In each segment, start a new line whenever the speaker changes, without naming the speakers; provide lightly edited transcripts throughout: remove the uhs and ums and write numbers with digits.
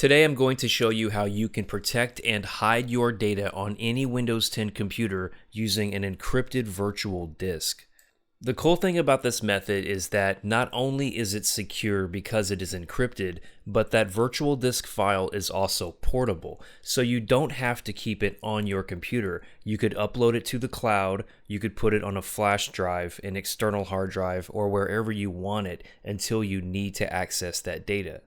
Today I'm going to show you how you can protect and hide your data on any Windows 10 computer using an encrypted virtual disk. The cool thing about this method is that not only is it secure because it is encrypted, but that virtual disk file is also portable, so you don't have to keep it on your computer. You could upload it to the cloud, you could put it on a flash drive, an external hard drive, or wherever you want it until you need to access that data.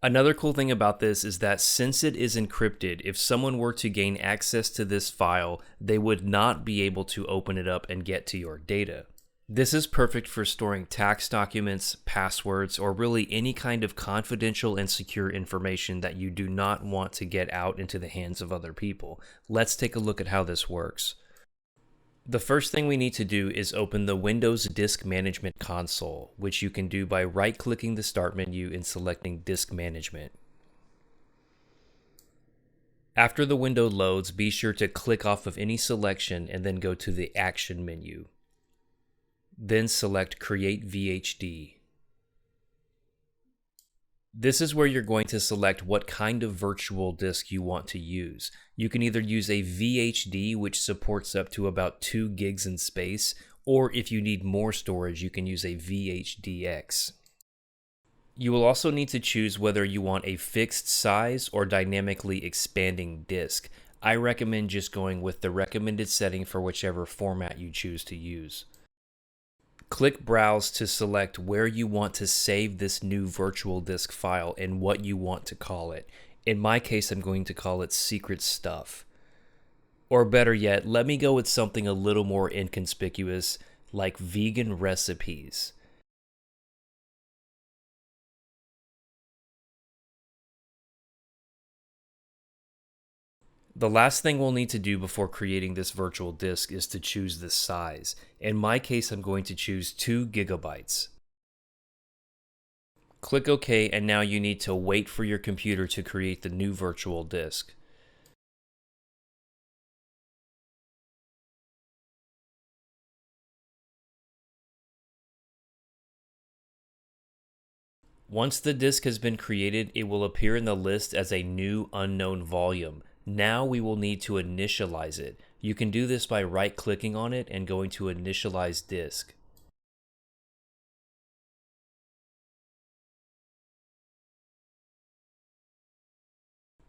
Another cool thing about this is that since it is encrypted, if someone were to gain access to this file, they would not be able to open it up and get to your data. This is perfect for storing tax documents, passwords, or really any kind of confidential and secure information that you do not want to get out into the hands of other people. Let's take a look at how this works. The first thing we need to do is open the Windows Disk Management console, which you can do by right-clicking the Start menu and selecting Disk Management. After the window loads, be sure to click off of any selection and then go to the Action menu. Then select Create VHD. This is where you're going to select what kind of virtual disk you want to use. You can either use a VHD, which supports up to about 2 gigs in space, or if you need more storage, you can use a VHDx. You will also need to choose whether you want a fixed size or dynamically expanding disk. I recommend just going with the recommended setting for whichever format you choose to use. Click Browse to select where you want to save this new virtual disk file and what you want to call it. In my case, I'm going to call it Secret Stuff. Or better yet, let me go with something a little more inconspicuous, like Vegan Recipes. The last thing we'll need to do before creating this virtual disk is to choose the size. In my case, I'm going to choose 2 gigabytes. Click OK, and now you need to wait for your computer to create the new virtual disk. Once the disk has been created, it will appear in the list as a new unknown volume. Now we will need to initialize it. You can do this by right-clicking on it and going to Initialize Disk.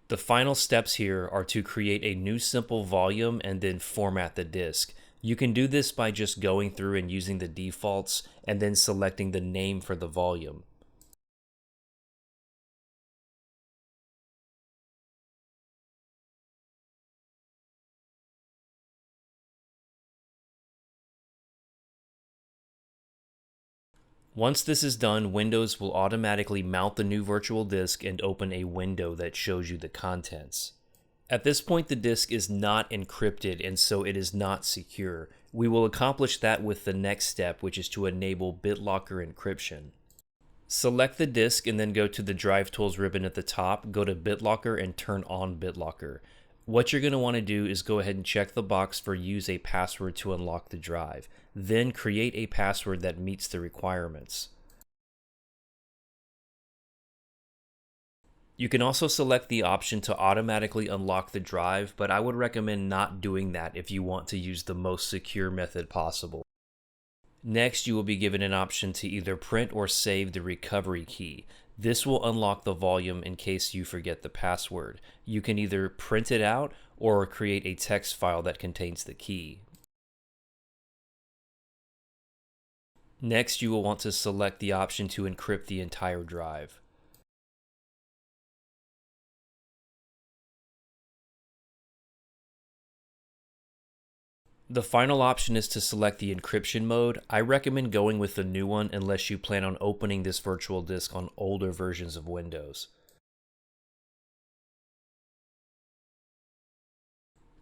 The final steps here are to create a new simple volume and then format the disk. You can do this by just going through and using the defaults and then selecting the name for the volume. Once this is done, Windows will automatically mount the new virtual disk and open a window that shows you the contents. At this point, the disk is not encrypted and so it is not secure. We will accomplish that with the next step, which is to enable Bitlocker encryption. Select the disk and then go to the Drive Tools ribbon at the top, go to Bitlocker and turn on Bitlocker. What you're going to want to do is go ahead and check the box for Use a password to unlock the drive. Then create a password that meets the requirements. You can also select the option to automatically unlock the drive, but I would recommend not doing that if you want to use the most secure method possible. Next, you will be given an option to either print or save the recovery key. This will unlock the volume in case you forget the password. You can either print it out or create a text file that contains the key. Next, you will want to select the option to encrypt the entire drive. The final option is to select the encryption mode. I recommend going with the new one unless you plan on opening this virtual disk on older versions of Windows.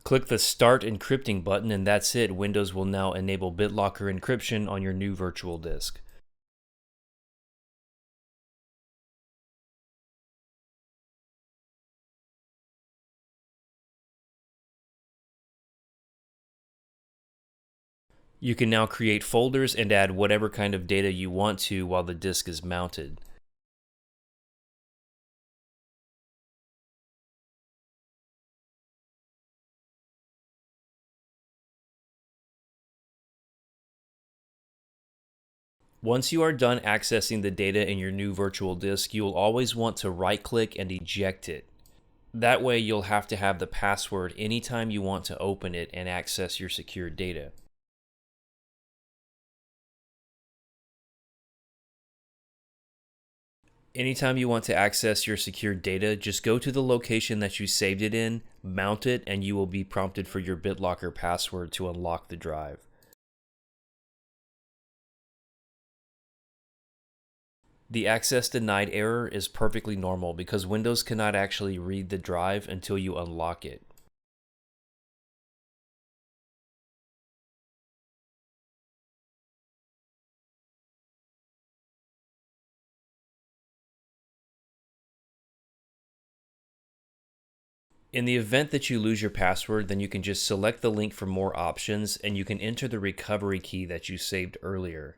Click the Start Encrypting button and that's it. Windows will now enable Bitlocker encryption on your new virtual disk. You can now create folders and add whatever kind of data you want to while the disk is mounted. Once you are done accessing the data in your new virtual disk, you will always want to right-click and eject it. That way, you'll have to have the password anytime you want to open it and access your secure data. Anytime you want to access your secured data, just go to the location that you saved it in, mount it, and you will be prompted for your Bitlocker password to unlock the drive. The access denied error is perfectly normal because Windows cannot actually read the drive until you unlock it. In the event that you lose your password, then you can just select the link for more options and you can enter the recovery key that you saved earlier.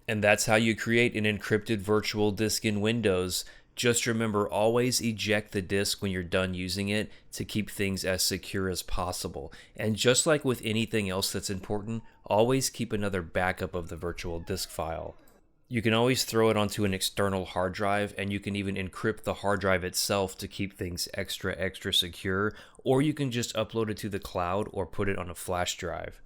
And that's how you create an encrypted virtual disk in Windows. Just remember, always eject the disk when you're done using it to keep things as secure as possible. And just like with anything else that's important, always keep another backup of the virtual disk file. You can always throw it onto an external hard drive, and you can even encrypt the hard drive itself to keep things extra secure, or you can just upload it to the cloud or put it on a flash drive.